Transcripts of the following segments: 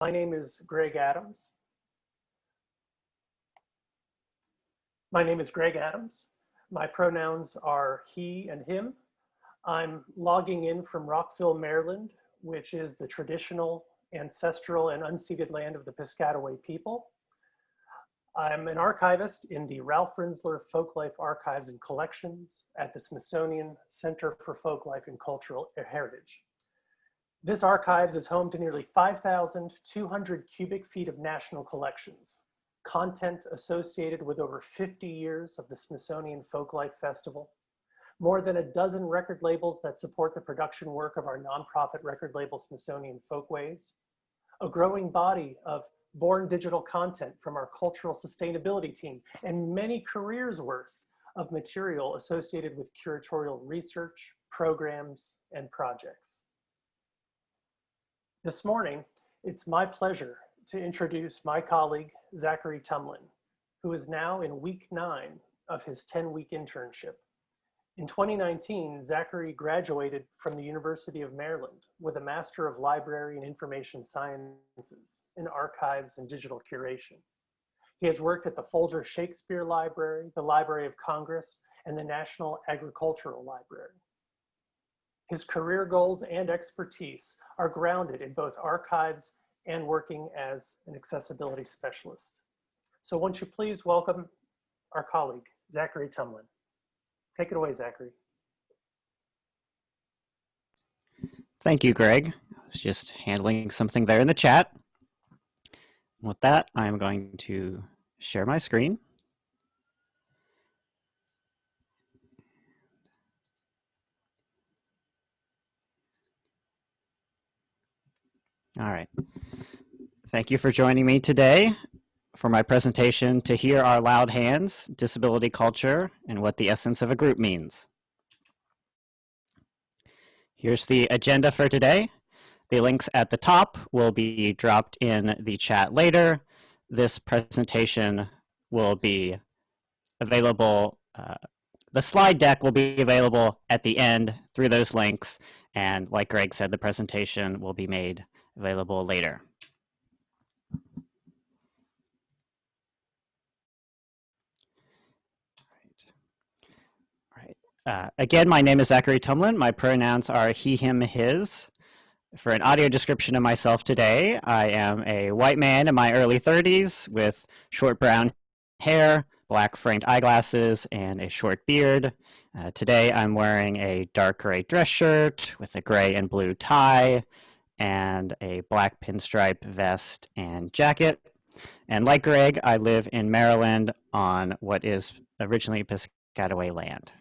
My name is Greg Adams. My pronouns are he and him. I'm logging in from Rockville, Maryland, which is the traditional, ancestral, and unceded land of the Piscataway people. I'm an archivist in the Ralph Rinzler Folklife Archives and Collections at the Smithsonian Center for Folklife and Cultural Heritage. This archives is home to nearly 5,200 cubic feet of national collections, content associated with over 50 years of the Smithsonian Folklife Festival, more than a dozen record labels that support the production work of our nonprofit record label Smithsonian Folkways, a growing body of born digital content from our cultural sustainability team, and many careers worth of material associated with curatorial research, programs, and projects. This morning, it's my pleasure to introduce my colleague, Zachary Tumlin, who is now in week 9 of his 10-week internship. In 2019, Zachary graduated from the University of Maryland with a Master of Library and Information Sciences in Archives and Digital Curation. He has worked at the Folger Shakespeare Library, the Library of Congress, and the National Agricultural Library. His career goals and expertise are grounded in both archives and working as an accessibility specialist. So won't you please welcome our colleague, Zachary Tumlin. Take it away, Zachary. Thank you, Greg. I was just handling something there in the chat. With that, I'm going to share my screen. All right. Thank you for joining me today for my presentation, To Hear Our Loud Hands, Disability Culture, and What the Essence of a Group Means. Here's the agenda for today. The links at the top will be dropped in the chat later. This presentation will be available, the slide deck will be available at the end through those links. And like Greg said, the presentation will be made available later. Again, my name is Zachary Tumlin. My pronouns are he, him, his. For an audio description of myself today, I am a white man in my early 30s with short brown hair, black framed eyeglasses, and a short beard. Today, I'm wearing a dark gray dress shirt with a gray and blue tie and a black pinstripe vest and jacket. And like Greg, I live in Maryland on what is originally Piscataway land.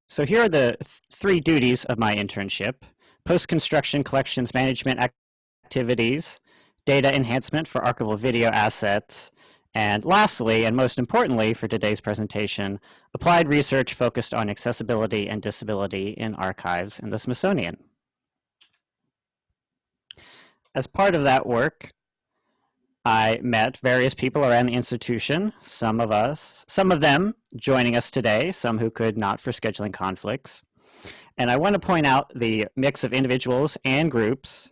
So here are the 3 duties of my internship: post-construction collections management activities, data enhancement for archival video assets, and lastly, and most importantly for today's presentation, applied research focused on accessibility and disability in archives in the Smithsonian. As part of that work, I met various people around the institution, some of them joining us today, some who could not for scheduling conflicts. And I want to point out the mix of individuals and groups,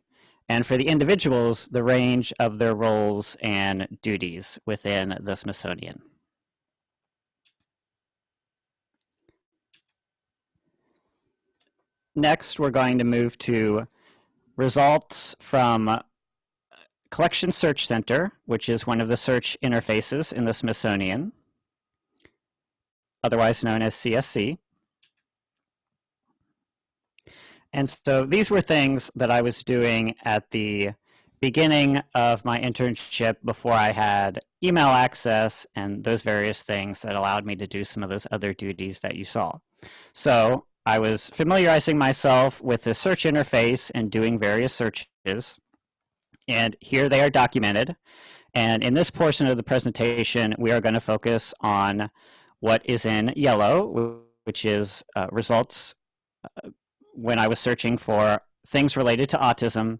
and for the individuals, the range of their roles and duties within the Smithsonian. Next, we're going to move to results from Collection Search Center, which is one of the search interfaces in the Smithsonian, otherwise known as CSC. And so these were things that I was doing at the beginning of my internship before I had email access and those various things that allowed me to do some of those other duties that you saw. So I was familiarizing myself with the search interface and doing various searches. And here they are documented. And in this portion of the presentation, we are going to focus on what is in yellow, which is results when I was searching for things related to autism.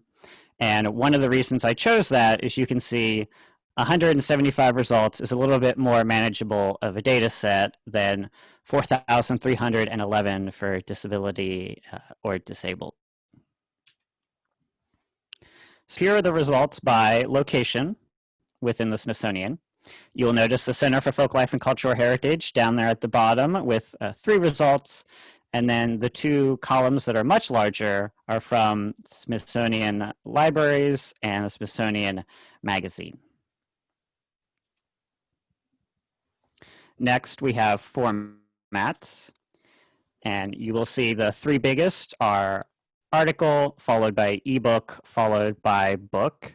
And one of the reasons I chose that is you can see 175 results is a little bit more manageable of a data set than 4,311 for disability or disabled. So here are the results by location within the Smithsonian. You'll notice the Center for Folklife and Cultural Heritage down there at the bottom with 3 results. And then the 2 columns that are much larger are from Smithsonian Libraries and the Smithsonian Magazine. Next, we have formats. And you will see the 3 biggest are article, followed by ebook, followed by book.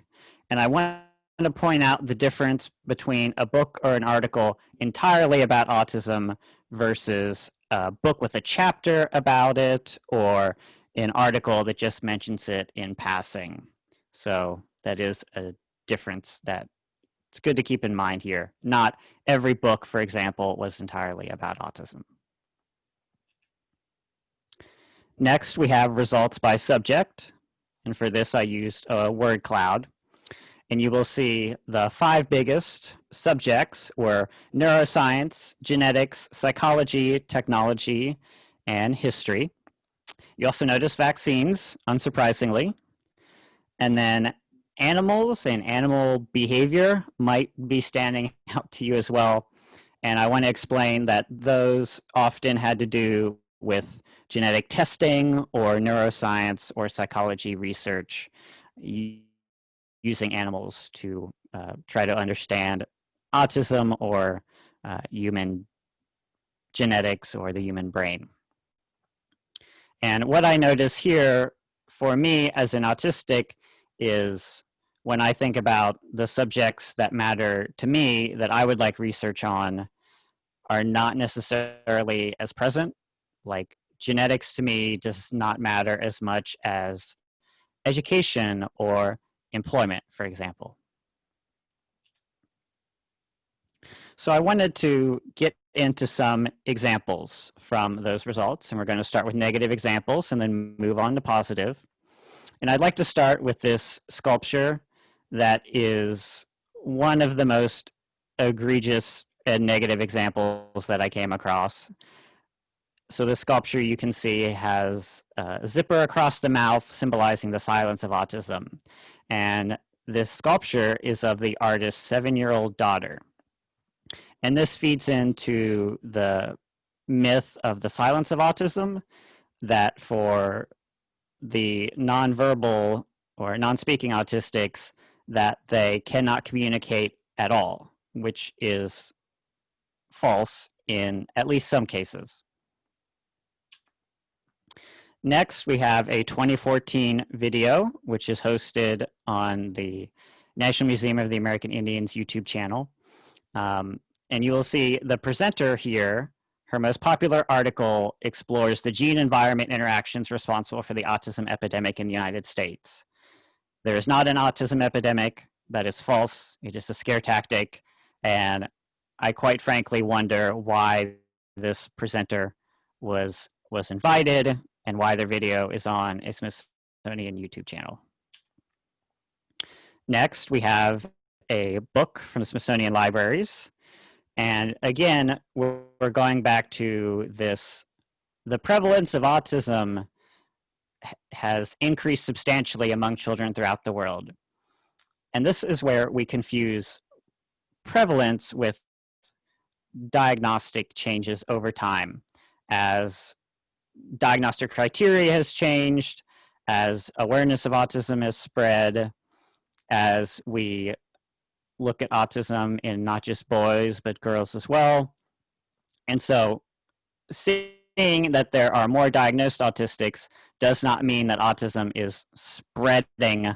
And I want to point out the difference between a book or an article entirely about autism versus a book with a chapter about it, or an article that just mentions it in passing. So that is a difference that it's good to keep in mind here. Not every book, for example, was entirely about autism. Next, we have results by subject. And for this, I used a word cloud. And you will see the 5 biggest subjects were neuroscience, genetics, psychology, technology, and history. You also notice vaccines, unsurprisingly. And then animals and animal behavior might be standing out to you as well. And I want to explain that those often had to do with genetic testing or neuroscience or psychology research using animals to try to understand autism or human genetics or the human brain. And what I notice here for me as an autistic is when I think about the subjects that matter to me that I would like research on are not necessarily as present. Like genetics to me does not matter as much as education or employment, for example. So I wanted to get into some examples from those results, and we're going to start with negative examples and then move on to positive. And I'd like to start with this sculpture that is one of the most egregious and negative examples that I came across. So this sculpture you can see has a zipper across the mouth symbolizing the silence of autism. And this sculpture is of the artist's 7-year-old daughter. And this feeds into the myth of the silence of autism, that for the nonverbal or non-speaking autistics, that they cannot communicate at all, which is false in at least some cases. Next, we have a 2014 video, which is hosted on the National Museum of the American Indians YouTube channel. And you will see the presenter here, her most popular article explores the gene-environment interactions responsible for the autism epidemic in the United States. There is not an autism epidemic. That is false. It is a scare tactic. And I quite frankly wonder why this presenter was invited and why their video is on a Smithsonian YouTube channel. Next, we have a book from the Smithsonian Libraries. And again, we're going back to this, the prevalence of autism has increased substantially among children throughout the world. And this is where we confuse prevalence with diagnostic changes over time. As diagnostic criteria has changed, as awareness of autism has spread, as we look at autism in not just boys, but girls as well. And so seeing that there are more diagnosed autistics does not mean that autism is spreading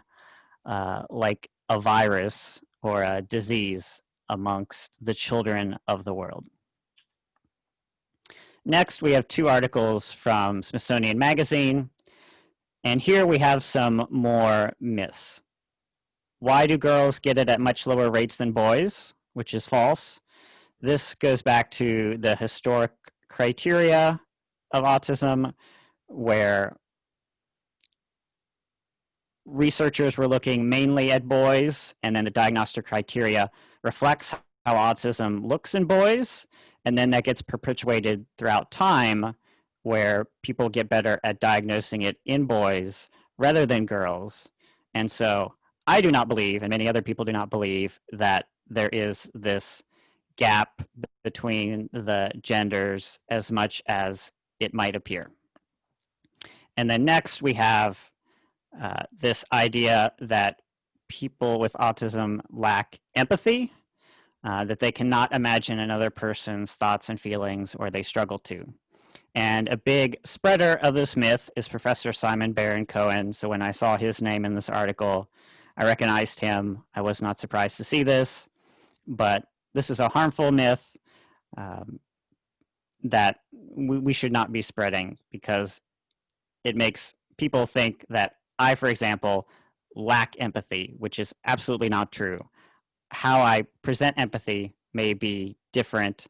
like a virus or a disease amongst the children of the world. Next, we have 2 articles from Smithsonian Magazine. And here we have some more myths. Why do girls get it at much lower rates than boys? Which is false. This goes back to the historic criteria of autism, where researchers were looking mainly at boys, and then the diagnostic criteria reflects how autism looks in boys. And then that gets perpetuated throughout time, where people get better at diagnosing it in boys rather than girls. And so I do not believe, and many other people do not believe, that there is this gap between the genders as much as it might appear. And then next we have this idea that people with autism lack empathy, that they cannot imagine another person's thoughts and feelings, or they struggle to. And a big spreader of this myth is Professor Simon Baron-Cohen. So when I saw his name in this article, I recognized him. I was not surprised to see this, but this is a harmful myth that we should not be spreading, because it makes people think that I, for example, lack empathy, which is absolutely not true. How I present empathy may be different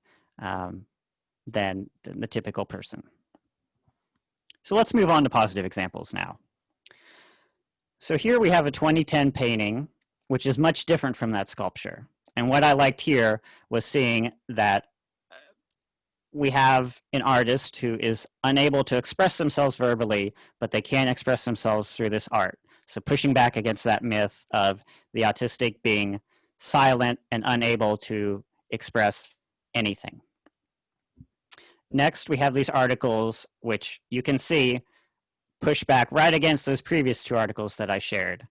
than the typical person. So let's move on to positive examples now. So here we have a 2010 painting, which is much different from that sculpture. And what I liked here was seeing that we have an artist who is unable to express themselves verbally, but they can express themselves through this art. So pushing back against that myth of the autistic being silent and unable to express anything. Next, we have these articles, which you can see push back right against those previous two articles that I shared,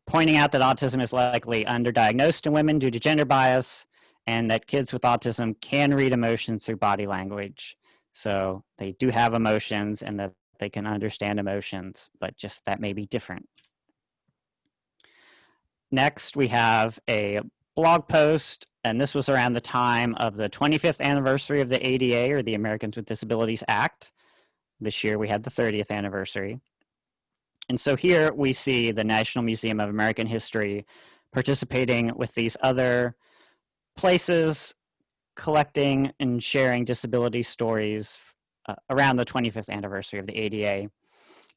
pointing out that autism is likely underdiagnosed in women due to gender bias, and that kids with autism can read emotions through body language. So they do have emotions, and that they can understand emotions, but just that may be different. Next, we have a blog post, and this was around the time of the 25th anniversary of the ADA, or the Americans with Disabilities Act. This year we had the 30th anniversary. And so here we see the National Museum of American History participating with these other places, collecting and sharing disability stories around the 25th anniversary of the ADA.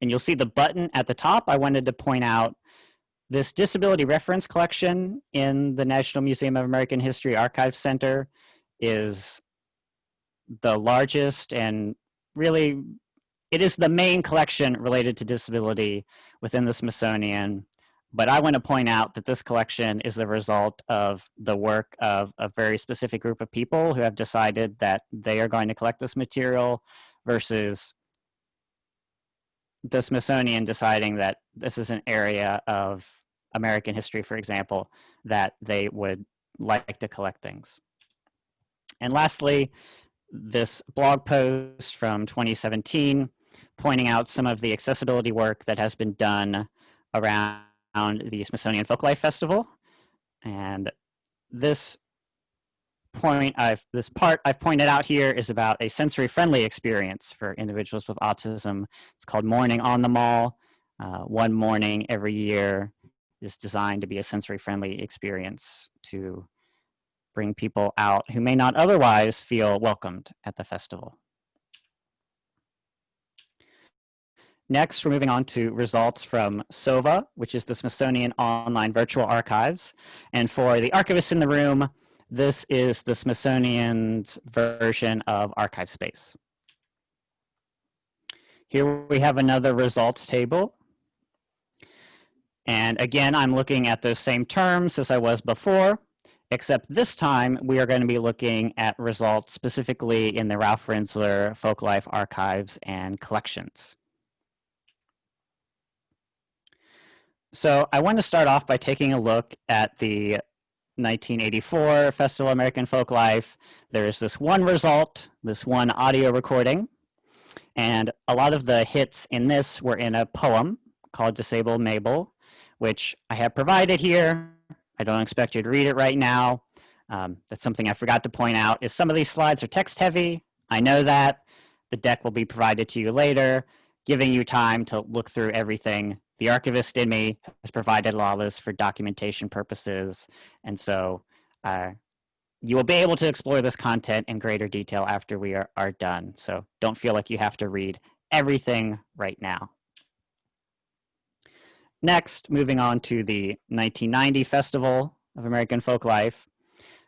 And you'll see the button at the top. I wanted to point out this disability reference collection in the National Museum of American History Archives Center is the largest, and really it is the main collection related to disability within the Smithsonian. But I want to point out that this collection is the result of the work of a very specific group of people who have decided that they are going to collect this material, versus the Smithsonian deciding that this is an area of American history, for example, that they would like to collect things. And lastly, this blog post from 2017 pointing out some of the accessibility work that has been done around the Smithsonian Folklife Festival. And this part I've pointed out here is about a sensory-friendly experience for individuals with autism. It's called Morning on the Mall. One morning every year is designed to be a sensory-friendly experience to bring people out who may not otherwise feel welcomed at the festival. Next, we're moving on to results from SOVA, which is the Smithsonian Online Virtual Archives. And for the archivists in the room, this is the Smithsonian's version of Archive Space. Here we have another results table. And again, I'm looking at those same terms as I was before, except this time we are going to be looking at results specifically in the Ralph Rinzler Folklife Archives and Collections. So I want to start off by taking a look at the 1984 Festival of American Folklife. There's this one result, this one audio recording, and a lot of the hits in this were in a poem called Disabled Mabel, which I have provided here. I don't expect you to read it right now. That's something I forgot to point out, is some of these slides are text heavy. I know that. The deck will be provided to you later, giving you time to look through everything. The archivist in me has provided all this for documentation purposes, and so you will be able to explore this content in greater detail after we are done. So don't feel like you have to read everything right now. Next, moving on to the 1990 Festival of American Folklife,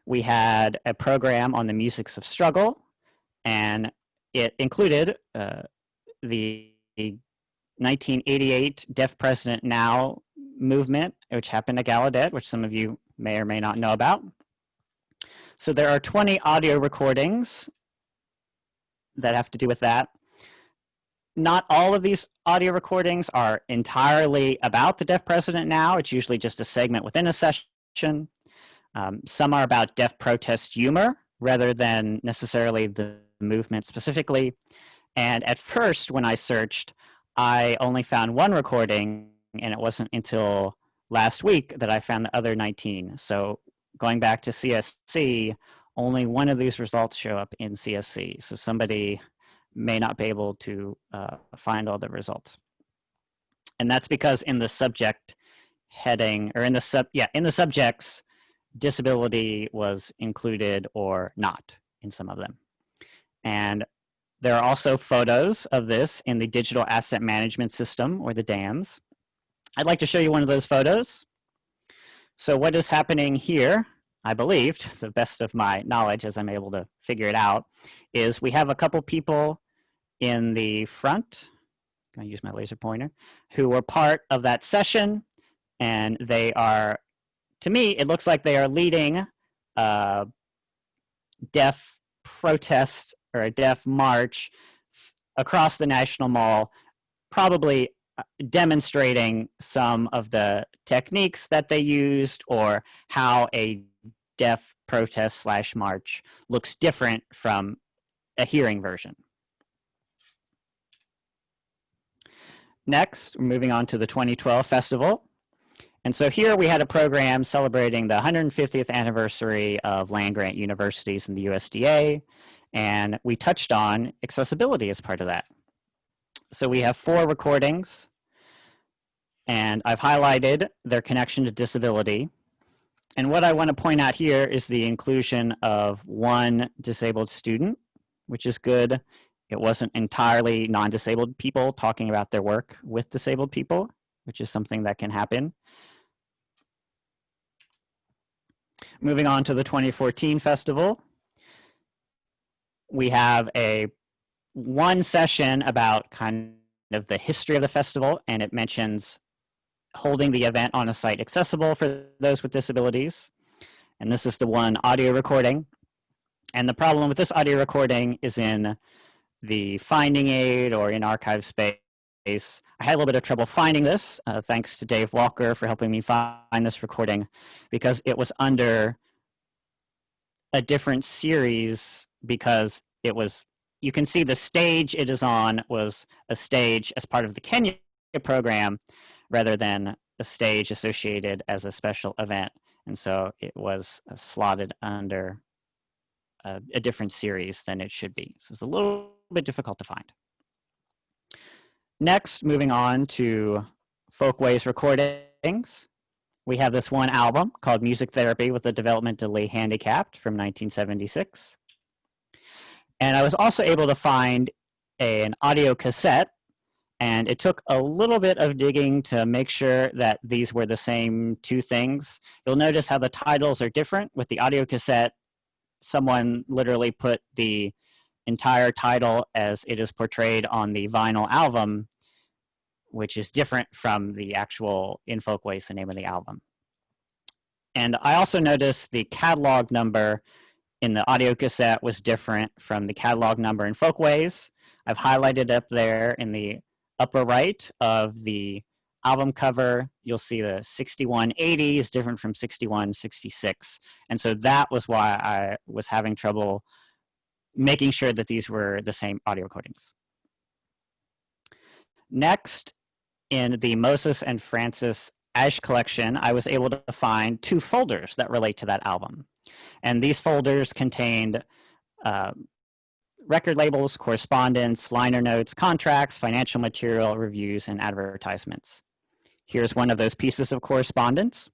We had a program on the musics of struggle, and it included the 1988 Deaf President Now movement, which happened at Gallaudet, which some of you may or may not know about. So there are 20 audio recordings that have to do with that. Not all of these audio recordings are entirely about the Deaf President Now. It's usually just a segment within a session. Some are about deaf protest humor rather than necessarily the movement specifically. And at first, when I searched, I only found one recording, and it wasn't until last week that I found the other 19. So going back to CSC, only one of these results show up in CSC. So somebody may not be able to find all the results. And that's because in the subject heading, or in the subjects, disability was included or not in some of them. And there are also photos of this in the Digital Asset Management System, or the DAMS. I'd like to show you one of those photos. So what is happening here, I believe, to the best of my knowledge as I'm able to figure it out, is we have a couple people in the front, I'm going to use my laser pointer, who were part of that session, and they are, to me, it looks like they are leading a deaf protest or a deaf march across the National Mall, probably demonstrating some of the techniques that they used or how a deaf protest / march looks different from a hearing version. Next, we're moving on to the 2012 festival. And so here we had a program celebrating the 150th anniversary of land-grant universities in the USDA, and we touched on accessibility as part of that. So we have 4 recordings, and I've highlighted their connection to disability. And what I want to point out here is the inclusion of one disabled student, which is good. It wasn't entirely non-disabled people talking about their work with disabled people, which is something that can happen. Moving on to the 2014 festival, we have one session about kind of the history of the festival, and it mentions holding the event on a site accessible for those with disabilities. And this is the one audio recording. And the problem with this audio recording is in the finding aid or in archive space. I had a little bit of trouble finding this, thanks to Dave Walker for helping me find this recording, because it was under a different series, because it was, you can see the stage it is on was a stage as part of the Kenya program rather than a stage associated as a special event. And so it was slotted under a different series than it should be. So it's a little bit difficult to find. Next, moving on to Folkways recordings. We have this one album called Music Therapy with the Developmentally Handicapped from 1976. And I was also able to find an audio cassette, and it took a little bit of digging to make sure that these were the same 2 things. You'll notice how the titles are different. With the audio cassette, someone literally put the entire title as it is portrayed on the vinyl album, which is different from the actual In Folkways, the name of the album. And I also noticed the catalog number in the audio cassette was different from the catalog number in Folkways. I've highlighted up there in the upper right of the album cover. You'll see the 6180 is different from 6166. And so that was why I was having trouble making sure that these were the same audio recordings. Next, in the Moses and Francis Ash collection, I was able to find 2 folders that relate to that album. And these folders contained record labels, correspondence, liner notes, contracts, financial material, reviews, and advertisements. Here's one of those pieces of correspondence.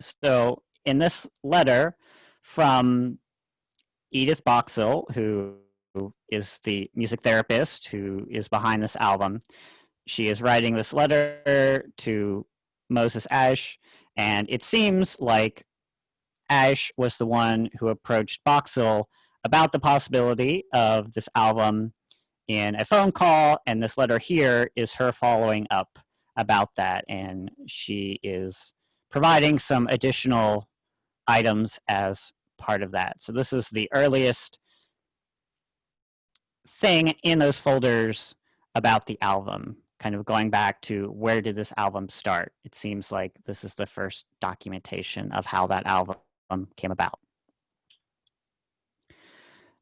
So in this letter from Edith Boxell, who is the music therapist who is behind this album, she is writing this letter to Moses Ash, and it seems like Ash was the one who approached Boxall about the possibility of this album in a phone call, and this letter here is her following up about that, and she is providing some additional items as part of that. So this is the earliest thing in those folders about the album, kind of going back to where did this album start. It seems like this is the first documentation of how that album came about.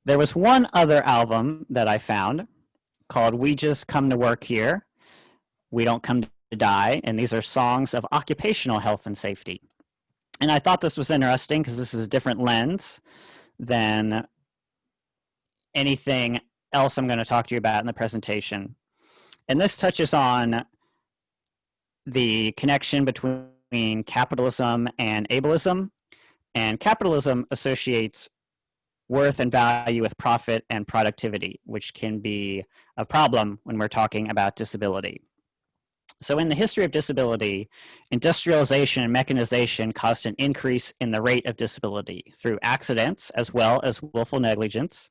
There was one other album that I found called We Just Come to Work Here, We Don't Come to Die, and these are songs of occupational health and safety. And I thought this was interesting because this is a different lens than anything else I'm going to talk to you about in the presentation. And this touches on the connection between capitalism and ableism. And capitalism associates worth and value with profit and productivity, which can be a problem when we're talking about disability. So in the history of disability, industrialization and mechanization caused an increase in the rate of disability through accidents as well as willful negligence.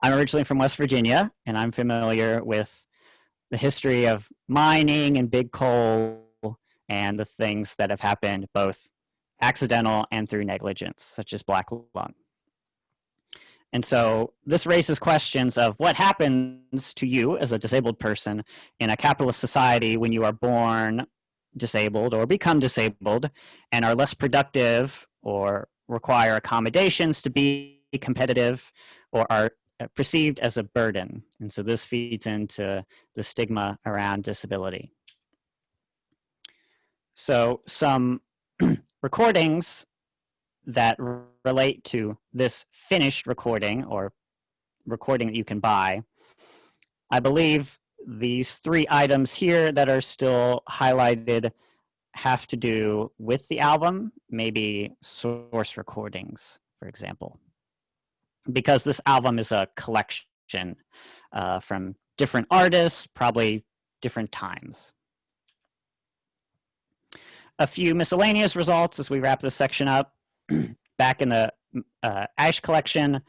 I'm originally from West Virginia, and I'm familiar with the history of mining and big coal and the things that have happened both accidental and through negligence, such as black lung. And so this raises questions of what happens to you as a disabled person in a capitalist society when you are born disabled or become disabled and are less productive or require accommodations to be competitive or are perceived as a burden. And so this feeds into the stigma around disability. So some recordings that relate to this finished recording or recording that you can buy. I believe these three items here that are still highlighted have to do with the album, maybe source recordings, for example, because this album is a collection from different artists, probably different times. A few miscellaneous results as we wrap this section up. Back in the Ash collection,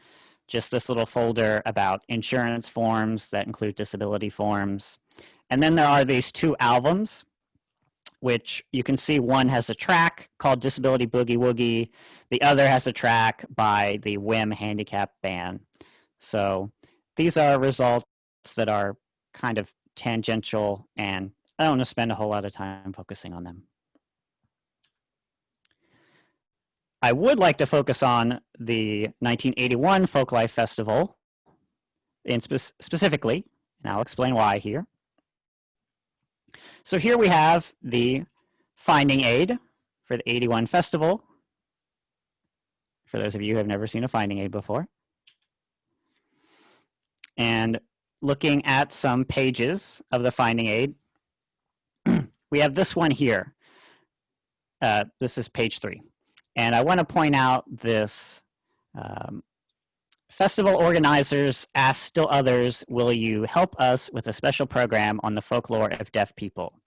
just this little folder about insurance forms that include disability forms. And then there are these two albums, which you can see one has a track called Disability Boogie Woogie. The other has a track by the WIM Handicap Band. So these are results that are kind of tangential, and I don't want to spend a whole lot of time focusing on them. I would like to focus on the 1981 Folklife Festival, specifically, and I'll explain why here. So here we have the finding aid for the 81 festival, for those of you who have never seen a finding aid before. And looking at some pages of the finding aid, we have this one here. This is page 3. And I want to point out this festival organizers asked still others, will you help us with a special program on the folklore of deaf people?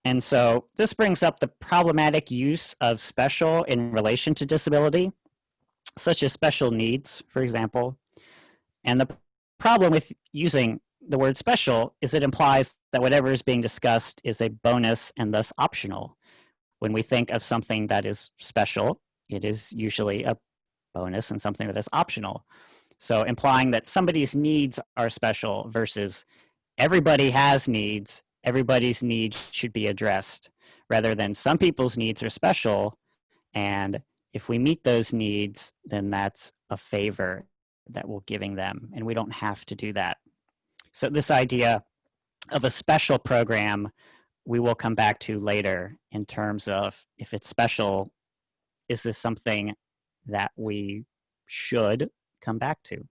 And so this brings up the problematic use of special in relation to disability, such as special needs, for example. And the problem with using the word special is it implies that whatever is being discussed is a bonus and thus optional. When we think of something that is special, it is usually a bonus and something that is optional. So implying that somebody's needs are special versus everybody has needs, everybody's needs should be addressed, rather than some people's needs are special, and if we meet those needs, then that's a favor that we're giving them, and we don't have to do that. So this idea of a special program we will come back to later in terms of if it's special, is this something that we should come back to?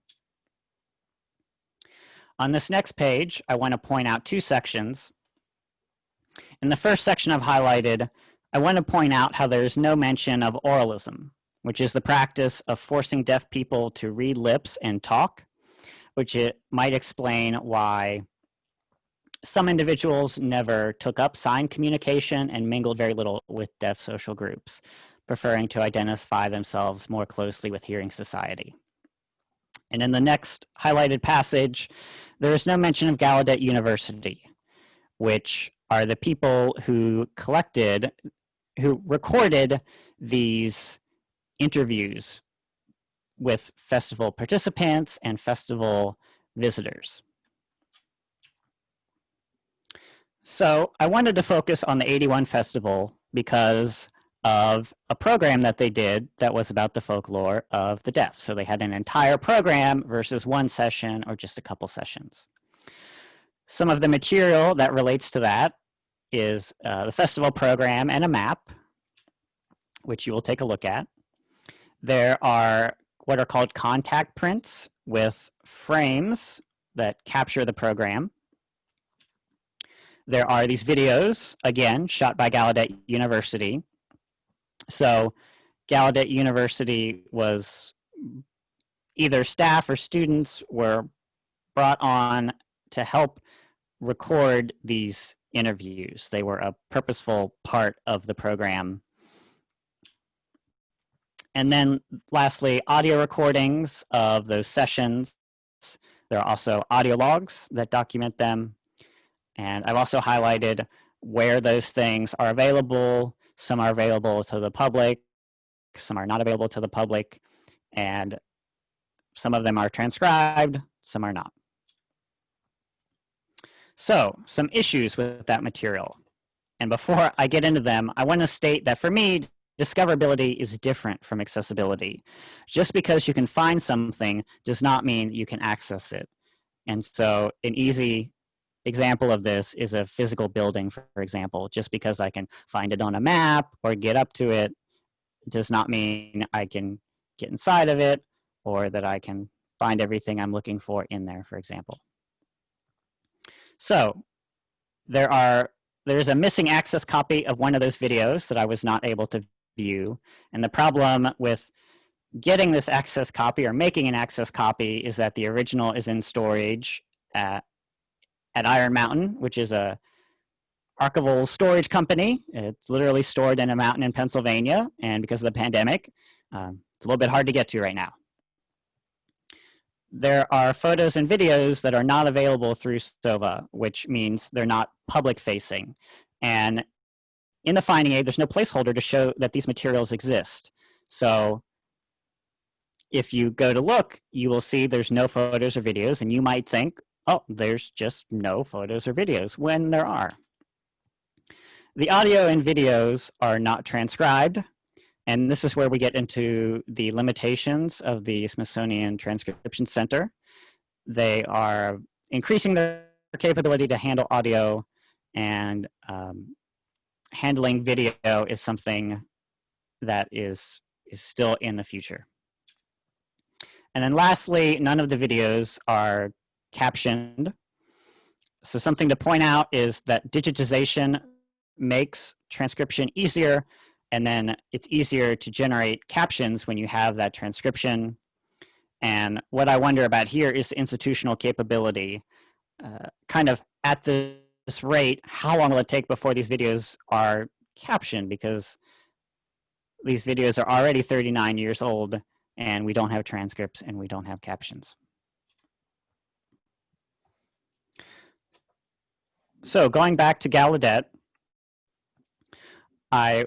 On this next page, I want to point out two sections. In the first section I've highlighted, I want to point out how there is no mention of oralism, which is the practice of forcing deaf people to read lips and talk, which it might explain why some individuals never took up sign communication and mingled very little with deaf social groups. preferring to identify themselves more closely with Hearing Society. And in the next highlighted passage, there is no mention of Gallaudet University, which are the people who recorded these interviews with festival participants and festival visitors. So I wanted to focus on the 81 festival because of a program that they did that was about the folklore of the deaf. So they had an entire program versus one session or just a couple sessions. Some of the material that relates to that is the festival program and a map, which you will take a look at. There are what are called contact prints with frames that capture the program. There are these videos, again, shot by Gallaudet University. So Gallaudet University was either staff or students were brought on to help record these interviews. They were a purposeful part of the program. And then lastly, audio recordings of those sessions. There are also audio logs that document them. And I've also highlighted where those things are available. Some are available to the public, some are not available to the public, and some of them are transcribed, some are not. So, some issues with that material. And before I get into them, I want to state that for me, discoverability is different from accessibility. Just because you can find something does not mean you can access it. And so an easy example of this is a physical building, for example. Just because I can find it on a map or get up to it does not mean I can get inside of it or that I can find everything I'm looking for in there, for example. So there's a missing access copy of one of those videos that I was not able to view. And the problem with getting this access copy or making an access copy is that the original is in storage at Iron Mountain, which is a archival storage company. It's literally stored in a mountain in Pennsylvania. And because of the pandemic, it's a little bit hard to get to right now. There are photos and videos that are not available through SOVA, which means they're not public facing. And in the finding aid, there's no placeholder to show that these materials exist. So if you go to look, you will see there's no photos or videos, and you might think, oh, there's just no photos or videos, when there are. The audio and videos are not transcribed, and this is where we get into the limitations of the Smithsonian Transcription Center. They are increasing their capability to handle audio, and handling video is something that is still in the future. And then lastly, none of the videos are captioned. So something to point out is that digitization makes transcription easier, and then it's easier to generate captions when you have that transcription. And what I wonder about here is the institutional capability. Kind of at this rate, how long will it take before these videos are captioned? Because these videos are already 39 years old, and we don't have transcripts and we don't have captions. So going back to Gallaudet, I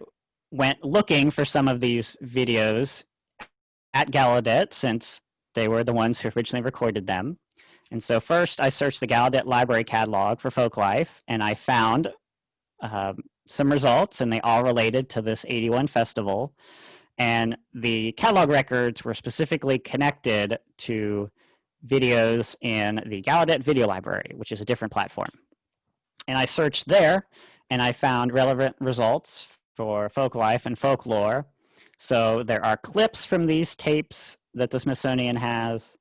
went looking for some of these videos at Gallaudet since they were the ones who originally recorded them. And so first I searched the Gallaudet library catalog for Folklife, and I found some results, and they all related to this 81 festival. And the catalog records were specifically connected to videos in the Gallaudet Video Library, which is a different platform. And I searched there, and I found relevant results for Folklife and Folklore. So there are clips from these tapes that the Smithsonian has.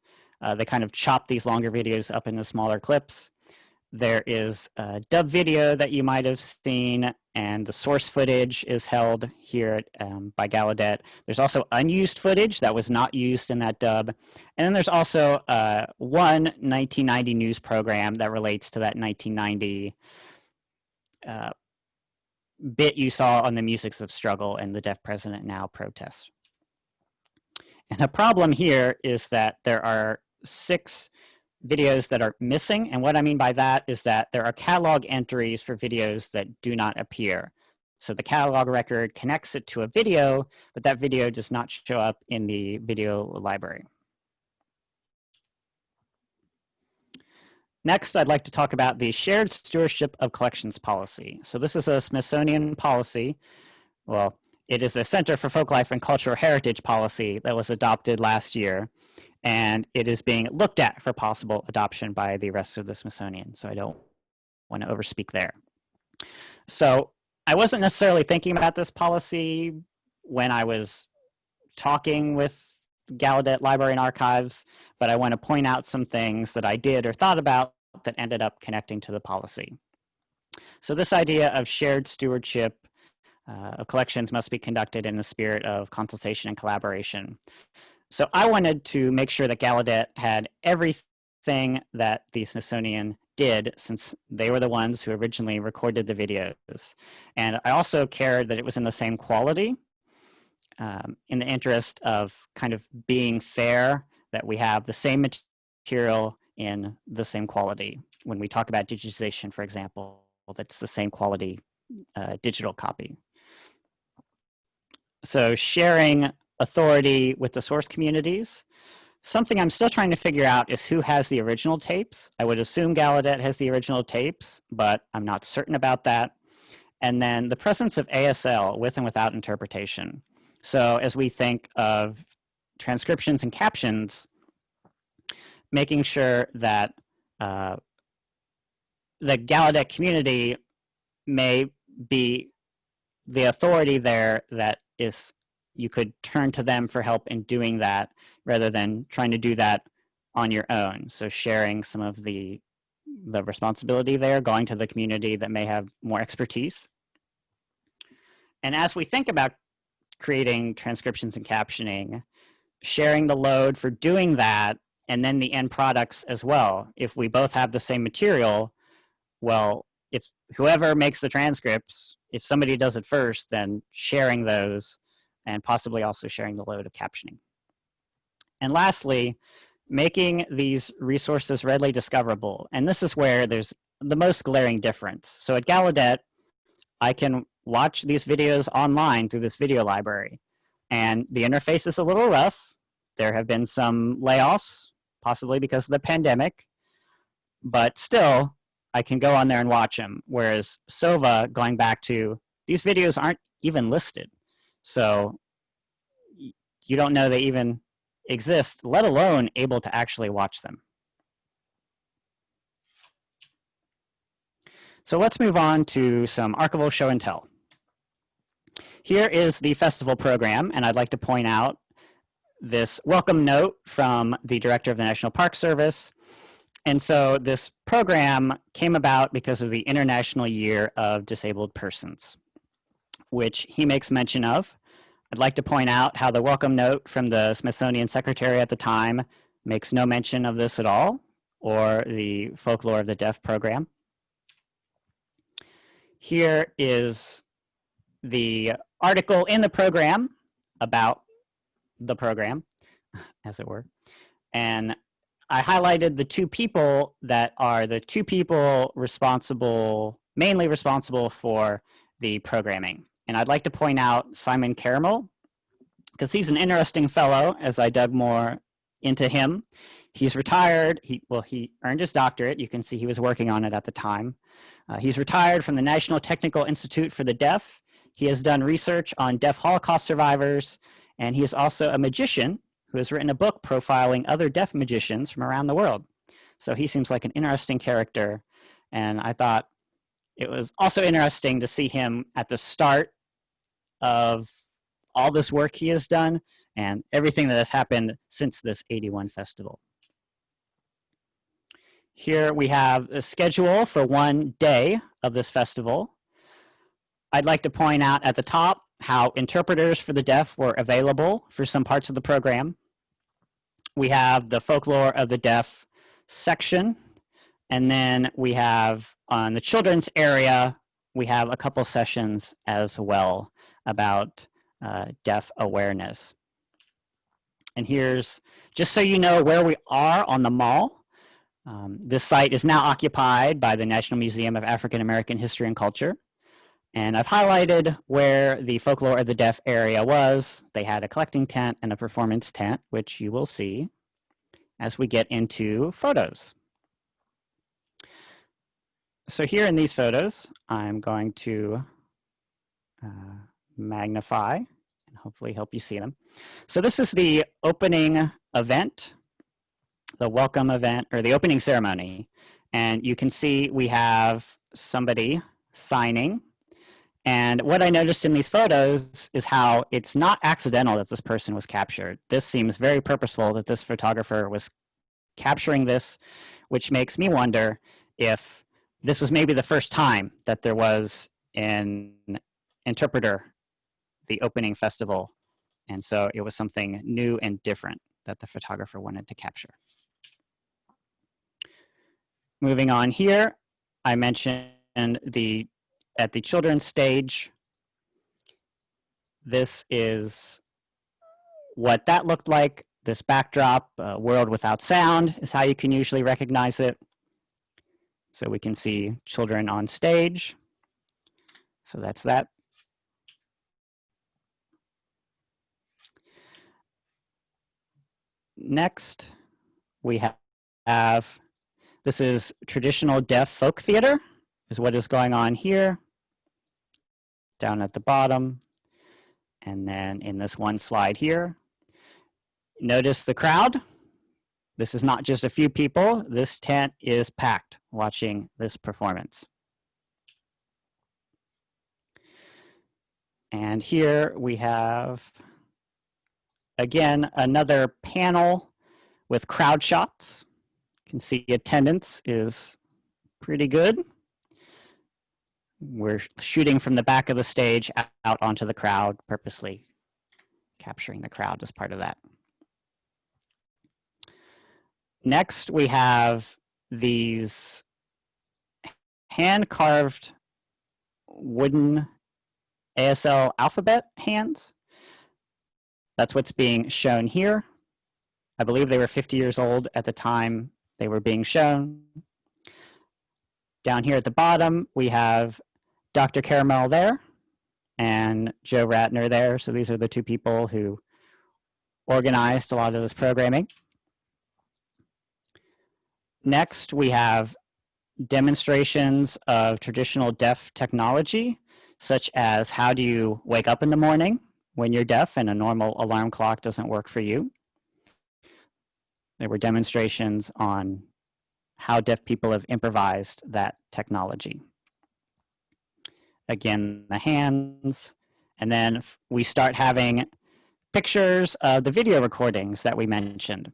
They kind of chop these longer videos up into smaller clips. There is a dub video that you might have seen, and the source footage is held here by Gallaudet. There's also unused footage that was not used in that dub. And then there's also one 1990 news program that relates to that 1990 bit you saw on the Musics of Struggle and the Deaf President Now protest. And a problem here is that there are 6 videos that are missing. And what I mean by that is that there are catalog entries for videos that do not appear. So the catalog record connects it to a video, but that video does not show up in the video library. Next, I'd like to talk about the Shared Stewardship of Collections policy. So this is a Smithsonian policy. Well, it is a Center for Folklife and Cultural Heritage policy that was adopted last year, and it is being looked at for possible adoption by the rest of the Smithsonian. So I don't want to overspeak there. So I wasn't necessarily thinking about this policy when I was talking with Gallaudet Library and Archives, but I want to point out some things that I did or thought about that ended up connecting to the policy. So this idea of shared stewardship of collections must be conducted in the spirit of consultation and collaboration. So I wanted to make sure that Gallaudet had everything that the Smithsonian did, since they were the ones who originally recorded the videos. And I also cared that it was in the same quality, in the interest of kind of being fair, that we have the same material in the same quality. When we talk about digitization, for example, that's the same quality digital copy. So sharing authority with the source communities. Something I'm still trying to figure out is who has the original tapes. I would assume Gallaudet has the original tapes, but I'm not certain about that. And then the presence of ASL with and without interpretation. So as we think of transcriptions and captions, making sure that the Gallaudet community may be the authority there, that is, you could turn to them for help in doing that rather than trying to do that on your own. So sharing some of the responsibility there, going to the community that may have more expertise. And as we think about creating transcriptions and captioning, sharing the load for doing that, and then the end products as well. If we both have the same material, well, if whoever makes the transcripts, if somebody does it first, then sharing those and possibly also sharing the load of captioning. And lastly, making these resources readily discoverable. And this is where there's the most glaring difference. So at Gallaudet, I can watch these videos online through this video library, and the interface is a little rough. There have been some layoffs, possibly because of the pandemic, but still, I can go on there and watch them. Whereas SOVA, going back to, these videos aren't even listed. So you don't know they even exist, let alone able to actually watch them. So let's move on to some archival show and tell. Here is the festival program, and I'd like to point out this welcome note from the director of the National Park Service. And so this program came about because of the International Year of Disabled Persons, which he makes mention of. I'd like to point out how the welcome note from the Smithsonian secretary at the time makes no mention of this at all, or the Folklore of the Deaf program. Here is the article in the program about the program, as it were. And I highlighted the 2 people that are the 2 people responsible, mainly responsible for the programming. And I'd like to point out Simon Caramel, because he's an interesting fellow as I dug more into him. He's retired. He earned his doctorate. You can see he was working on it at the time. He's retired from the National Technical Institute for the Deaf. He has done research on deaf Holocaust survivors, and he is also a magician who has written a book profiling other deaf magicians from around the world. So he seems like an interesting character, and I thought it was also interesting to see him at the start of all this work he has done and everything that has happened since this 81 festival. Here we have a schedule for one day of this festival. I'd like to point out at the top how interpreters for the deaf were available for some parts of the program. We have the Folklore of the Deaf section, and then we have on the children's area we have a couple sessions as well about deaf awareness. And here's, just so you know where we are on the mall, this site is now occupied by the National Museum of African American History and Culture. And I've highlighted where the Folklore of the Deaf area was. They had a collecting tent and a performance tent, which you will see as we get into photos. So here in these photos, I'm going to magnify and hopefully help you see them. So this is the opening event, the welcome event, or the opening ceremony. And you can see we have somebody signing. And what I noticed in these photos is how it's not accidental that this person was captured. This seems very purposeful that this photographer was capturing this, which makes me wonder if this was maybe the first time that there was an interpreter, the opening festival. And so it was something new and different that the photographer wanted to capture. Moving on here, I mentioned at the children's stage, this is what that looked like. This backdrop, world without sound, is how you can usually recognize it. So we can see children on stage. So that's that. Next, we have, this is traditional deaf folk theater, is what is going on here, down at the bottom. And then in this one slide here, notice the crowd. This is not just a few people. This tent is packed watching this performance. And here we have, again, another panel with crowd shots. You can see attendance is pretty good. We're shooting from the back of the stage out onto the crowd, purposely capturing the crowd as part of that. Next, we have these hand-carved wooden ASL alphabet hands. That's what's being shown here. I believe they were 50 years old at the time they were being shown. Down here at the bottom, we have Dr. Caramel there and Joe Ratner there. So these are the two people who organized a lot of this programming. Next, we have demonstrations of traditional deaf technology, such as how do you wake up in the morning when you're deaf and a normal alarm clock doesn't work for you. There were demonstrations on how deaf people have improvised that technology. Again, the hands, and then we start having pictures of the video recordings that we mentioned.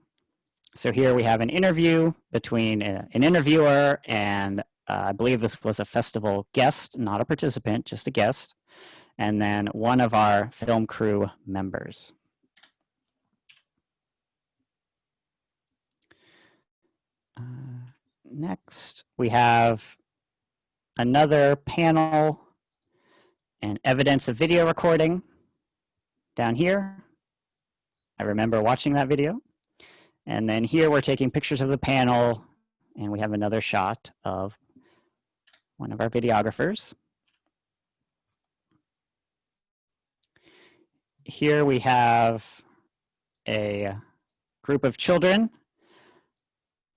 So here we have an interview between an interviewer and I believe this was a festival guest, not a participant, just a guest, and then one of our film crew members. Next, we have another panel and evidence of video recording down here. I remember watching that video. And then here we're taking pictures of the panel, and we have another shot of one of our videographers. Here we have a group of children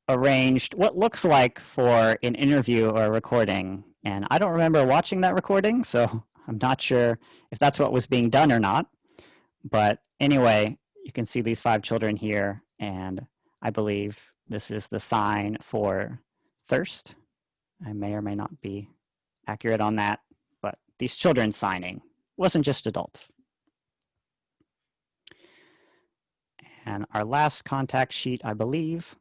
arranged what looks like for an interview or a recording. And I don't remember watching that recording, so I'm not sure if that's what was being done or not. But anyway, you can see these 5 children here, and I believe this is the sign for thirst. I may or may not be accurate on that, but these children signing wasn't just adults. And our last contact sheet, I believe,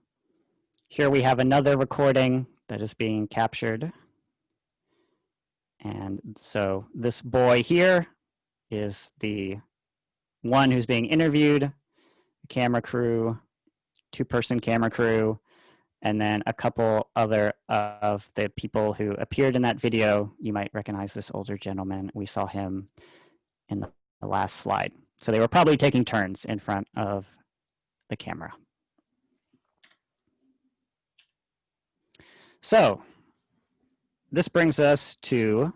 here we have another recording that is being captured. And so this boy here is the one who's being interviewed, the camera crew, 2-person camera crew, And then a couple other of the people who appeared in that video, you might recognize this older gentleman. We saw him in the last slide. So they were probably taking turns in front of the camera. So this brings us to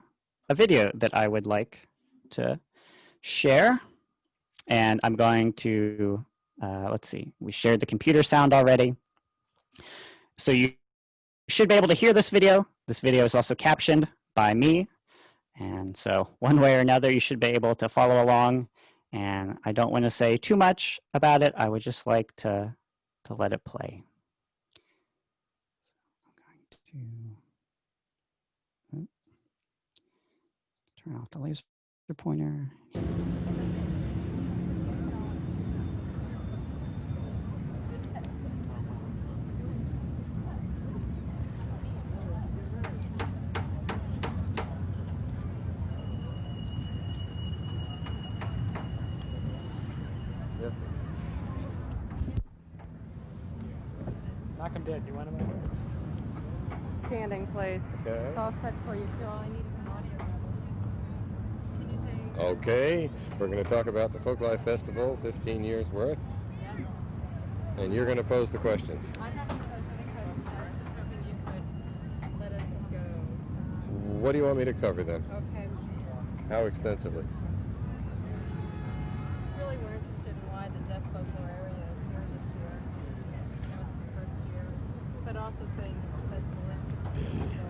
a video that I would like to share. And I'm going to, let's see, we shared the computer sound already. So you should be able to hear this video. This video is also captioned by me. And so one way or another, you should be able to follow along. And I don't want to say too much about it. I would just like to let it play. So I'm going to turn off the laser pointer. Knock him dead. You want him over? Standing, please. Okay. It's all set for you, Phil. All I need is an audio level. Can you say? Okay, we're going to talk about the Folklife Festival, 15 years worth. Yes. And you're going to pose the questions. I'm not going to pose any questions. I was just hoping you could let it go. What do you want me to cover then? Okay. How extensively? Really, we're interested in why the deaf folklore area is here this year. I know it's the first year, but also saying that the festival is continuing. So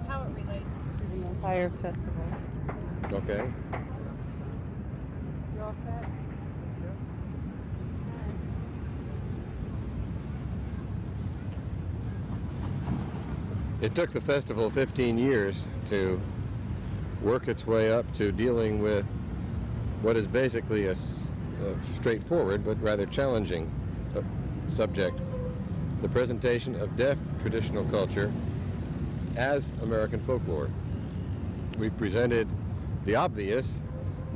how it relates to the entire festival. Okay. You all set? It took the festival 15 years to work its way up to dealing with what is basically a straightforward but rather challenging subject: the presentation of deaf traditional culture as American folklore. We've presented the obvious: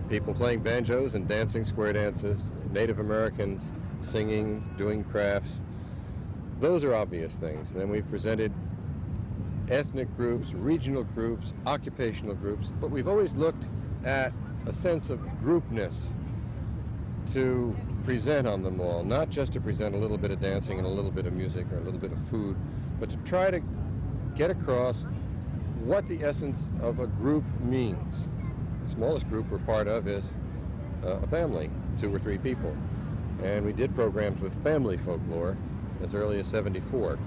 people playing banjos and dancing square dances, Native Americans singing, doing crafts. Those are obvious things. And then we've presented ethnic groups, regional groups, occupational groups, but we've always looked at a sense of groupness to present on them all, not just to present a little bit of dancing and a little bit of music or a little bit of food, but to try to get across what the essence of a group means. The smallest group we're part of is a family, 2 or 3 people. And we did programs with family folklore as early as '74.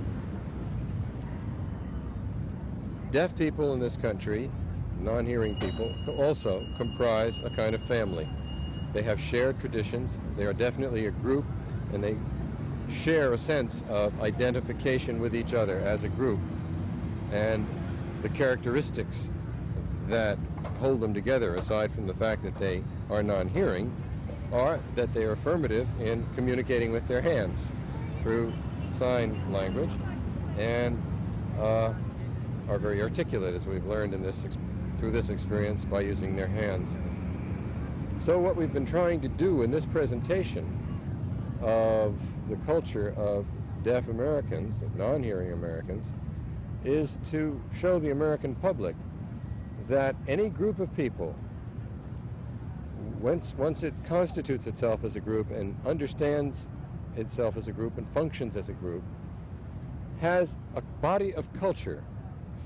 Deaf people in this country, non-hearing people, also comprise a kind of family. They have shared traditions. They are definitely a group, and they share a sense of identification with each other as a group. And the characteristics that hold them together, aside from the fact that they are non-hearing, are that they are affirmative in communicating with their hands through sign language, and are very articulate, as we've learned in through this experience, by using their hands. So what we've been trying to do in this presentation of the culture of deaf Americans, non-hearing Americans, is to show the American public that any group of people, once it constitutes itself as a group and understands itself as a group and functions as a group, has a body of culture,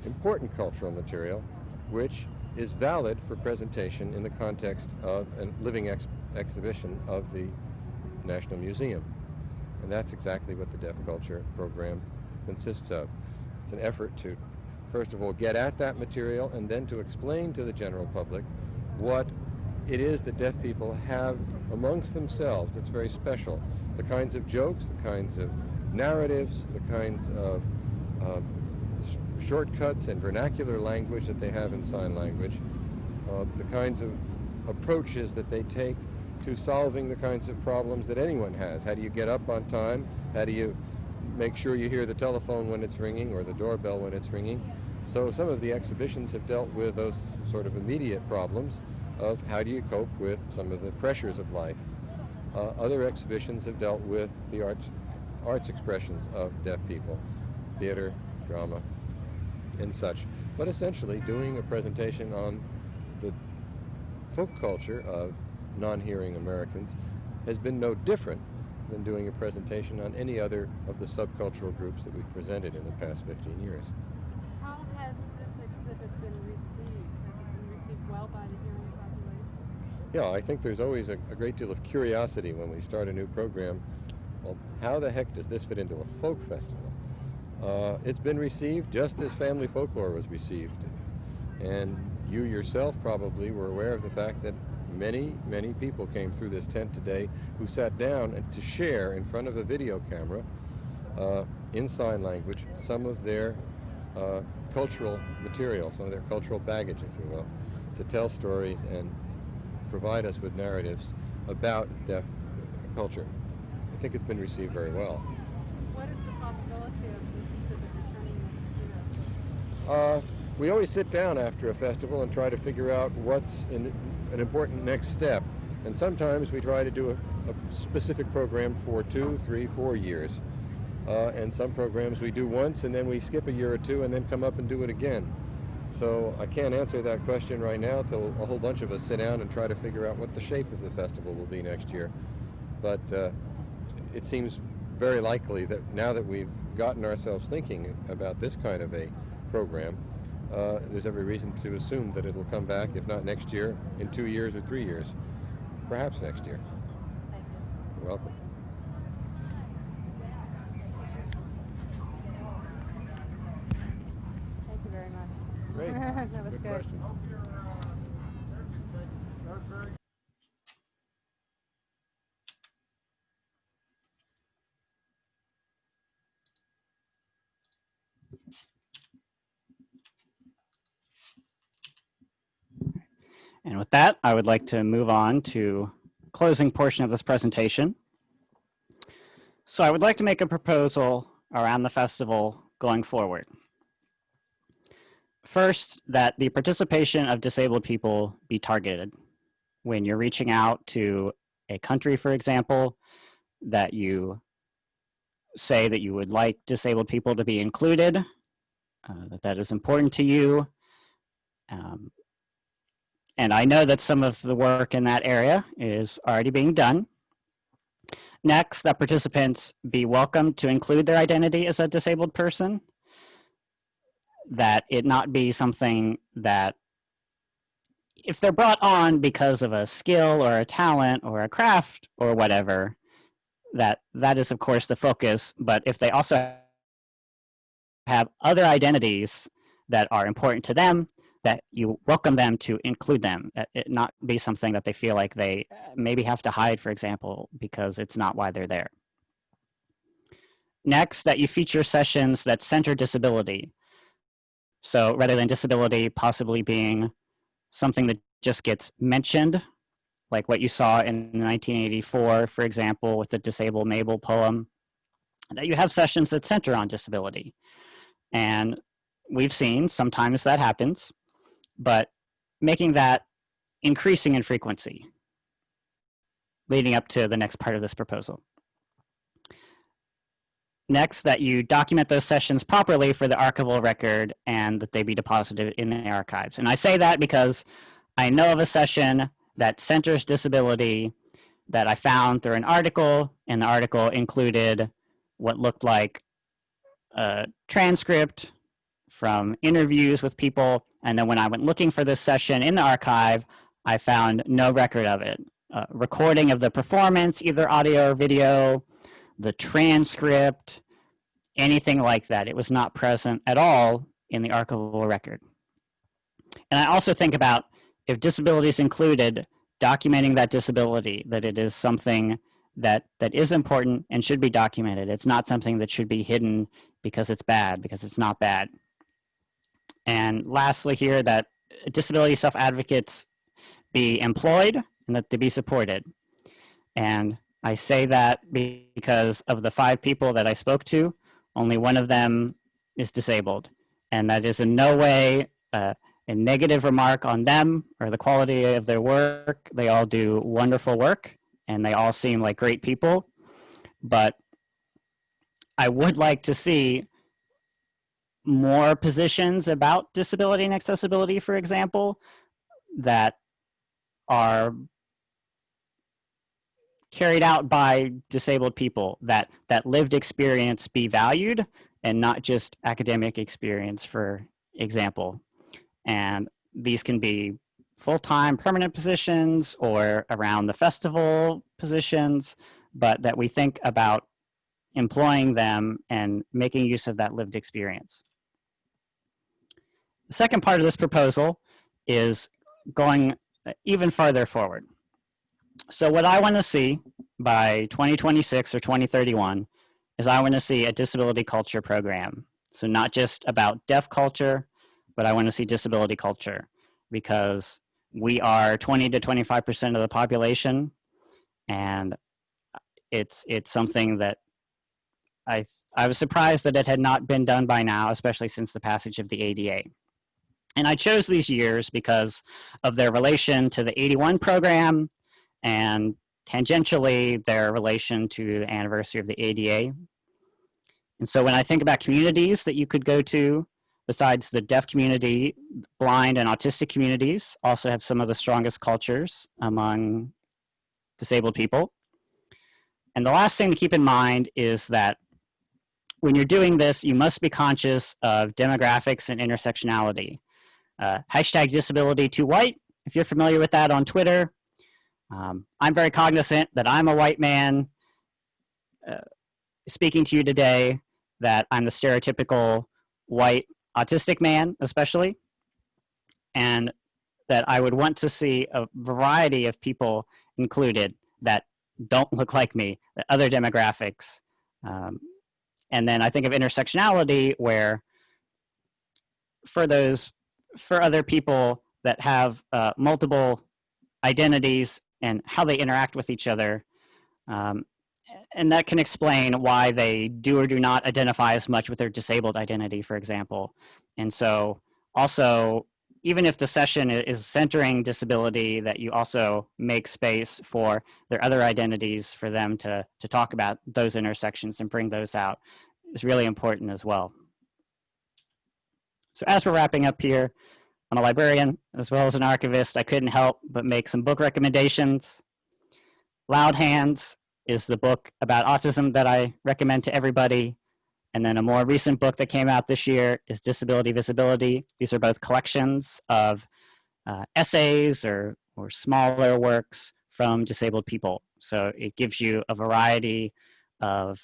important cultural material, which is valid for presentation in the context of a living exhibition of the National Museum. And that's exactly what the Deaf Culture program consists of. It's an effort to, first of all, get at that material, and then to explain to the general public what it is that deaf people have amongst themselves that's very special. The kinds of jokes, the kinds of narratives, the kinds of shortcuts and vernacular language that they have in sign language, the kinds of approaches that they take to solving the kinds of problems that anyone has. How do you get up on time? How do you make sure you hear the telephone when it's ringing or the doorbell when it's ringing? So some of the exhibitions have dealt with those sort of immediate problems of how do you cope with some of the pressures of life. Other exhibitions have dealt with the arts arts expressions of deaf people, theater, drama, and such, but essentially doing a presentation on the folk culture of non-hearing Americans has been no different than doing a presentation on any other of the subcultural groups that we've presented in the past 15 years. How has this exhibit been received? Has it been received well by the hearing population? Yeah, I think there's always a great deal of curiosity when we start a new program. Well, how the heck does this fit into a folk festival? It's been received just as family folklore was received. And you yourself probably were aware of the fact that many, many people came through this tent today who sat down and to share in front of a video camera in sign language some of their cultural material, some of their cultural baggage, if you will, to tell stories and provide us with narratives about deaf culture. I think it's been received very well. What is the possibility of this exhibit returning next year? We always sit down after a festival and try to figure out what's an important next step. And sometimes we try to do a specific program for 2, 3, 4 years. And some programs we do once and then we skip a year or two and then come up and do it again. So I can't answer that question right now till a whole bunch of us sit down and try to figure out what the shape of the festival will be next year. But it seems very likely that now that we've gotten ourselves thinking about this kind of a program, there's every reason to assume that it'll come back, if not next year, in 2 years or 3 years. Perhaps next year. Thank you. You're welcome. Thank you very much. Great. That was good. Questions. And with that, I would like to move on to closing portion of this presentation. So I would like to make a proposal around the festival going forward. First, that the participation of disabled people be targeted. When you're reaching out to a country, for example, that you say that you would like disabled people to be included, that is important to you. And I know that some of the work in that area is already being done. Next, that participants be welcome to include their identity as a disabled person, that it not be something that if they're brought on because of a skill or a talent or a craft or whatever, that is of course the focus, but if they also have other identities that are important to them, that you welcome them to include them, that it not be something that they feel like they maybe have to hide, for example, because it's not why they're there. Next, that you feature sessions that center disability. So rather than disability possibly being something that just gets mentioned, like what you saw in 1984, for example, with the Disabled Mabel poem, that you have sessions that center on disability. And we've seen sometimes that happens, but making that increasing in frequency, leading up to the next part of this proposal. Next, that you document those sessions properly for the archival record and that they be deposited in the archives. And I say that because I know of a session that centers disability that I found through an article, and the article included what looked like a transcript from interviews with people. And then when I went looking for this session in the archive, I found no record of it. Recording of the performance, either audio or video, the transcript, anything like that. It was not present at all in the archival record. And I also think about, if disability is included, documenting that disability, that it is something that is important and should be documented. It's not something that should be hidden because it's bad, because it's not bad. And lastly here, that disability self-advocates be employed and that they be supported. And I say that because of the 5 people that I spoke to, only one of them is disabled. And that is in no way a negative remark on them or the quality of their work. They all do wonderful work and they all seem like great people. But I would like to see more positions about disability and accessibility, for example, that are carried out by disabled people, that lived experience be valued and not just academic experience, for example. And these can be full-time permanent positions or around the festival positions, but that we think about employing them and making use of that lived experience. The second part of this proposal is going even farther forward. So what I want to see by 2026 or 2031 is I want to see a disability culture program. So not just about deaf culture, but I want to see disability culture, because we are 20 to 25% of the population, and it's something that I was surprised that it had not been done by now, especially since the passage of the ADA. And I chose these years because of their relation to the 81 program and tangentially their relation to the anniversary of the ADA. And so when I think about communities that you could go to, besides the deaf community, blind and autistic communities also have some of the strongest cultures among disabled people. And the last thing to keep in mind is that when you're doing this, you must be conscious of demographics and intersectionality. Hashtag disability too white, if you're familiar with that on Twitter. I'm very cognizant that I'm a white man speaking to you today, that I'm the stereotypical white autistic man, especially, and that I would want to see a variety of people included that don't look like me, that other demographics. And then I think of intersectionality, where for other people that have multiple identities and how they interact with each other, and that can explain why they do or do not identify as much with their disabled identity, for example. And so also, even if the session is centering disability, that you also make space for their other identities for them to talk about those intersections and bring those out is really important as well. So as we're wrapping up here, I'm a librarian as well as an archivist. I couldn't help but make some book recommendations. Loud Hands is the book about autism that I recommend to everybody. And then a more recent book that came out this year is Disability Visibility. These are both collections of essays or smaller works from disabled people. So it gives you a variety of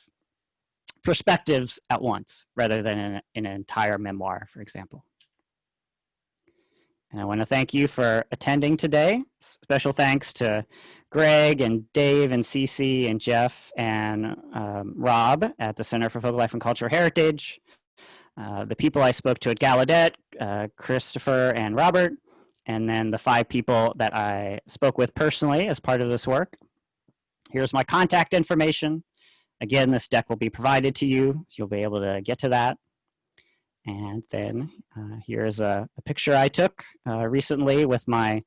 perspectives at once, rather than in an entire memoir, for example. And I want to thank you for attending today. Special thanks to Greg and Dave and Cece and Jeff and Rob at the Center for Folklife and Cultural Heritage, the people I spoke to at Gallaudet, Christopher and Robert, and then the 5 people that I spoke with personally as part of this work. Here's my contact information. Again, this deck will be provided to you, so you'll be able to get to that. And then here's a picture I took recently with my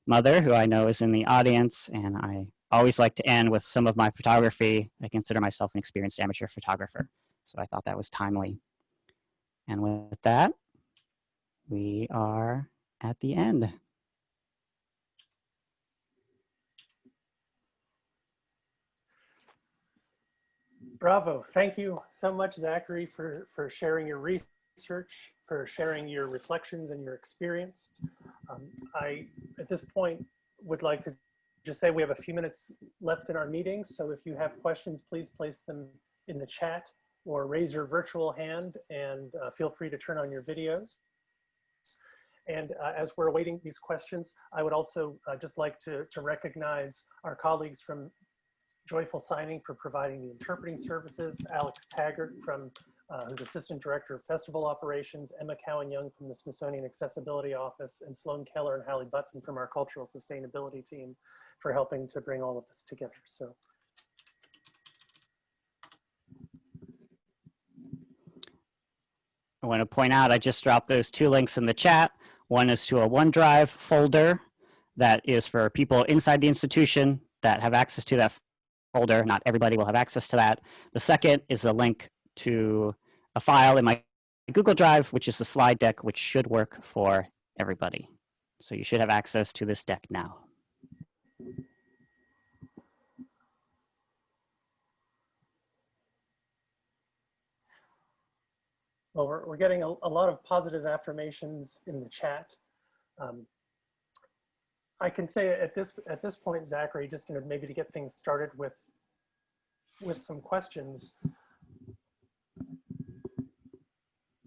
mother, who I know is in the audience, and I always like to end with some of my photography. I consider myself an experienced amateur photographer, so I thought that was timely. And with that, we are at the end. Bravo. Thank you so much, Zachary, for sharing your research, for sharing your reflections and your experience. I, at this point, would like to just say we have a few minutes left in our meeting. So if you have questions, please place them in the chat or raise your virtual hand, and feel free to turn on your videos. And as we're awaiting these questions, I would also just like to recognize our colleagues from Joyful Signing for providing the interpreting services, Alex Taggart from who's Assistant Director of Festival Operations, Emma Cowan-Young from the Smithsonian Accessibility Office, and Sloan Keller and Hallie Button from our Cultural Sustainability team for helping to bring all of this together. So. I want to point out, I just dropped those 2 links in the chat. One is to a OneDrive folder that is for people inside the institution that have access to that folder. Not everybody will have access to that. The second is a link to a file in my Google Drive, which is the slide deck, which should work for everybody. So you should have access to this deck now. Well, we're getting a lot of positive affirmations in the chat. I can say at this point, Zachary, just maybe to get things started with some questions.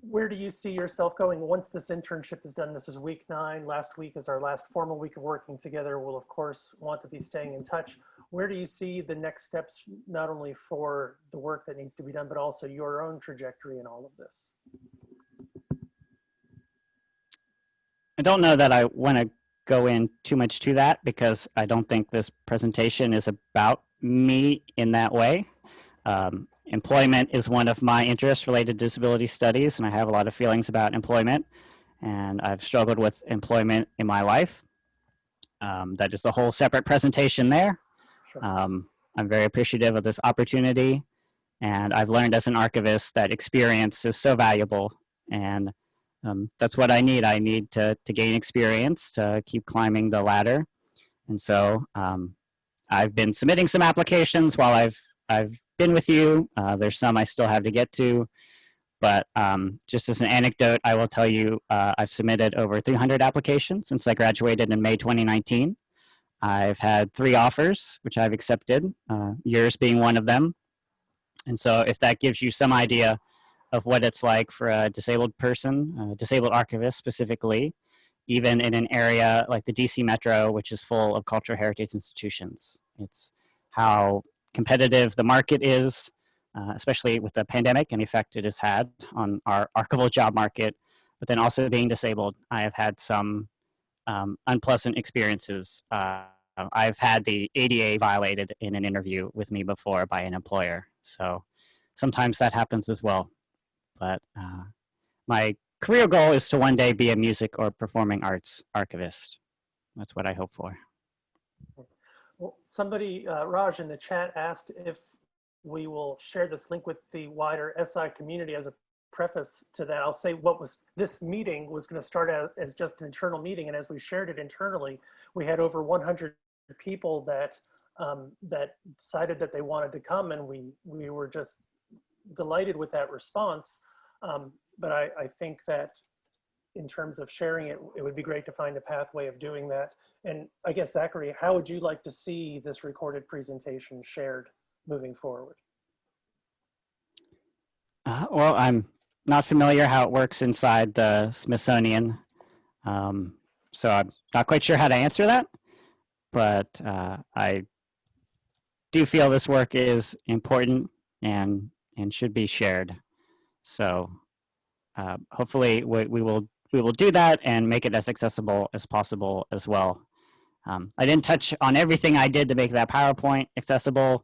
Where do you see yourself going once this internship is done? This is week 9. Last week is our last formal week of working together. We'll of course want to be staying in touch. Where do you see the next steps, not only for the work that needs to be done, but also your own trajectory in all of this? I don't know that I want to go in too much to that because I don't think this presentation is about me in that way. Employment is one of my interests related to disability studies, and I have a lot of feelings about employment, and I've struggled with employment in my life. That is a whole separate presentation there. Sure. I'm very appreciative of this opportunity, and I've learned as an archivist that experience is so valuable, and that's what I need. I need to gain experience to keep climbing the ladder. And so I've been submitting some applications while I've been with you. There's some I still have to get to, but just as an anecdote, I will tell you I've submitted over 300 applications since I graduated in May 2019. I've had 3 offers, which I've accepted, yours being one of them. And so if that gives you some idea of what it's like for a disabled person, a disabled archivist specifically, even in an area like the DC Metro, which is full of cultural heritage institutions. It's how competitive the market is, especially with the pandemic and the effect it has had on our archival job market, but then also being disabled. I have had some unpleasant experiences. I've had the ADA violated in an interview with me before by an employer. So sometimes that happens as well. But my career goal is to one day be a music or performing arts archivist. That's what I hope for. Well, somebody, Raj, in the chat asked if we will share this link with the wider SI community. As a preface to that, I'll say this meeting was going to start out as just an internal meeting, and as we shared it internally, we had over 100 people that decided that they wanted to come, and we were just delighted with that response. But I think that in terms of sharing it, it would be great to find a pathway of doing that. And I guess, Zachary, how would you like to see this recorded presentation shared moving forward? Well, I'm not familiar how it works inside the Smithsonian, so I'm not quite sure how to answer that, but I do feel this work is important and should be shared. So hopefully we will do that and make it as accessible as possible as well. I didn't touch on everything I did to make that PowerPoint accessible,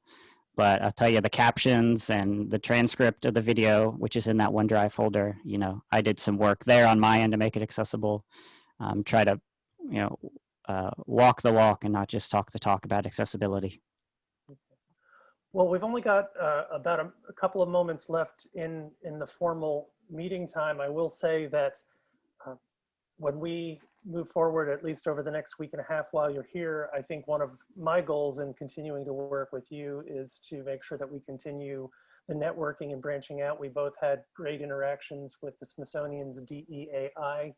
but I'll tell you the captions and the transcript of the video, which is in that OneDrive folder, I did some work there on my end to make it accessible. Try to, walk the walk and not just talk the talk about accessibility. Well, we've only got about a couple of moments left in the formal meeting time. I will say that when we move forward, at least over the next week and a half while you're here, I think one of my goals in continuing to work with you is to make sure that we continue the networking and branching out. We both had great interactions with the Smithsonian's DEAI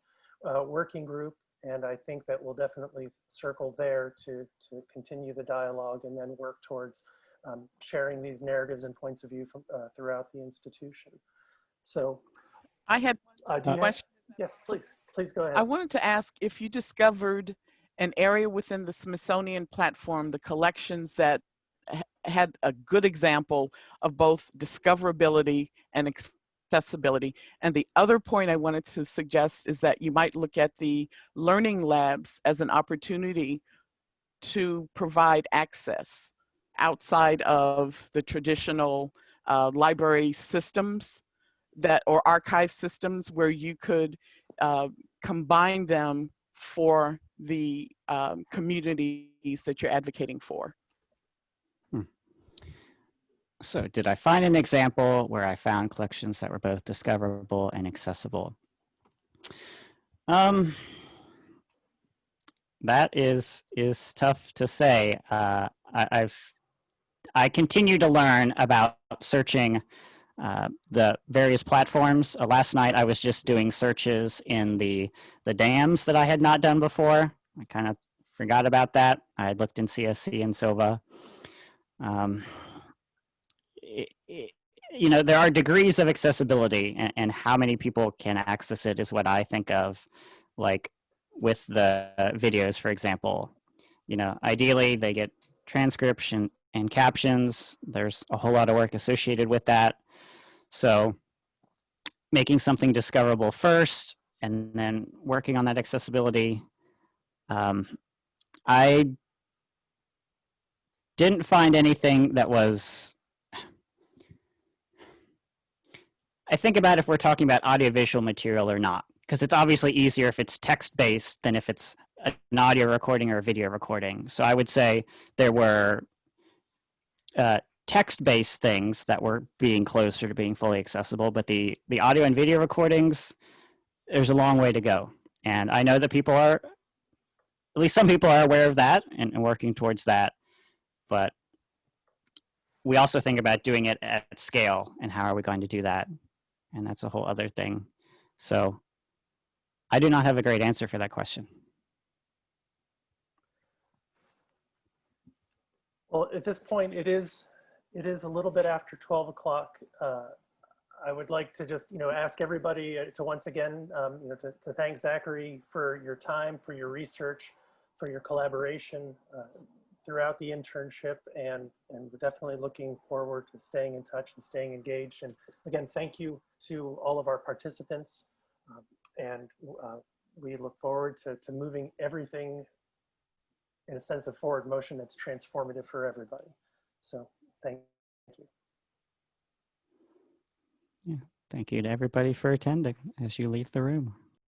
working group, and I think that we'll definitely circle there to continue the dialogue and then work towards sharing these narratives and points of view from throughout the institution. So I had a question. Yes, please go ahead. I wanted to ask if you discovered an area within the Smithsonian platform, the collections that had a good example of both discoverability and accessibility. And the other point I wanted to suggest is that you might look at the learning labs as an opportunity to provide access outside of the traditional library systems or archive systems, where you could combine them for the communities that you're advocating for. So did I find an example where I found collections that were both discoverable and accessible? That is tough to say. I continue to learn about searching the various platforms. Last night I was just doing searches in the dams that I had not done before. I kind of forgot about that. I had looked in CSC and SOVA. You know, there are degrees of accessibility, and how many people can access it is what I think of, like with the videos, for example. You know, ideally they get transcription and captions. There's a whole lot of work associated with that. So making something discoverable first and then working on that accessibility. I didn't find anything that was, I think about if we're talking about audiovisual material or not, because it's obviously easier if it's text-based than if it's an audio recording or a video recording. So I would say there were text-based things that were being closer to being fully accessible, but the audio and video recordings, there's a long way to go. And I know that people are, at least some people are aware of that and working towards that, but we also think about doing it at scale and how are we going to do that? And that's a whole other thing. So I do not have a great answer for that question. Well, at this point, it is a little bit after 12 o'clock. I would like to just, ask everybody to once again, to thank Zachary for your time, for your research, for your collaboration throughout the internship, and we're definitely looking forward to staying in touch and staying engaged. And again, thank you to all of our participants, and we look forward to moving everything in a sense of forward motion that's transformative for everybody. So thank you. Yeah, thank you to everybody for attending as you leave the room.